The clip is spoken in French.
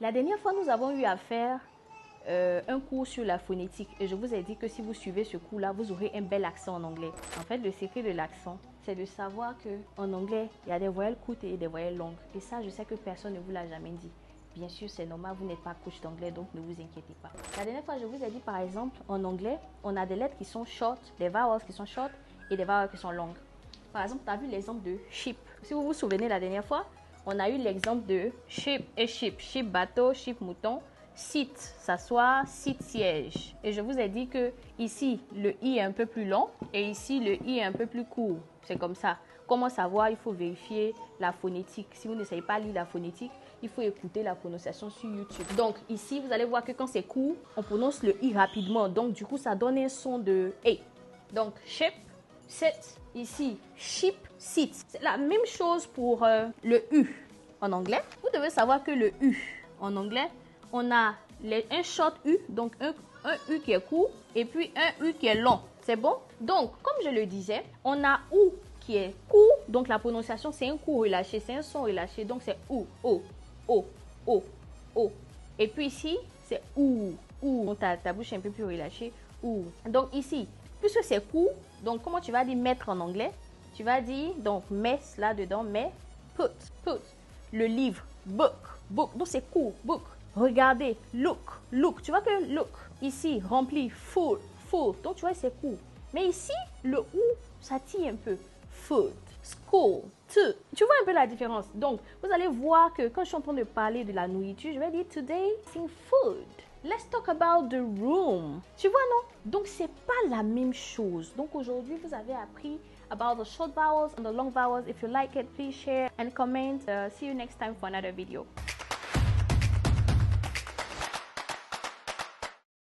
La dernière fois, nous avons eu à faire un cours sur la phonétique et je vous ai dit que si vous suivez ce cours-là, vous aurez un bel accent en anglais. En fait, le secret de l'accent, c'est de savoir qu'en anglais, il y a des voyelles courtes et des voyelles longues. Et ça, je sais que personne ne vous l'a jamais dit. Bien sûr, c'est normal, vous n'êtes pas coach d'anglais, donc ne vous inquiétez pas. La dernière fois, je vous ai dit, par exemple, en anglais, on a des lettres qui sont short, des vowels qui sont short et des vowels qui sont longues. Par exemple, tu as vu l'exemple de ship. Si vous vous souvenez, la dernière fois, on a eu l'exemple de ship et ship. Ship bateau, ship mouton. Sit, s'asseoir, sit siège. Et je vous ai dit que ici, le i est un peu plus long et ici, le i est un peu plus court. C'est comme ça. Comment savoir? Il faut vérifier la phonétique. Si vous n'essayez pas de lire la phonétique, il faut écouter la prononciation sur YouTube. Donc ici, vous allez voir que quand c'est court, on prononce le i rapidement. Donc du coup, ça donne un son de A. Donc ship, sit. Ici, ship, sit. C'est la même chose pour le u en anglais. Vous devez savoir que le u en anglais, on a un short U, donc un U qui est court et puis un U qui est long. C'est bon? Donc, comme je le disais, on a OU qui est court. Donc, la prononciation, c'est un court relâché, c'est un son relâché. Donc, c'est OU, O, O, O, O. Et puis ici, c'est OU, OU. Donc, ta bouche est un peu plus relâchée. OU. Donc, ici, puisque c'est court, donc, comment tu vas dire mettre en anglais? Tu vas dire, donc, mess là-dedans, mais put, put. Le livre, book, book. Donc, c'est court, book. Regardez, look, look. Tu vois que look, ici, rempli, full, full. Donc, tu vois, c'est court. Mais ici, le ou, ça tire un peu. Food, school, to. Tu vois un peu la différence. Donc, vous allez voir que quand je suis en train de parler de la nourriture, je vais dire today, c'est food. Let's talk about the room. Tu vois, non? Donc, c'est pas la même chose. Donc, aujourd'hui, vous avez appris about the short vowels and the long vowels. If you like it, please share and comment. See you next time for another video.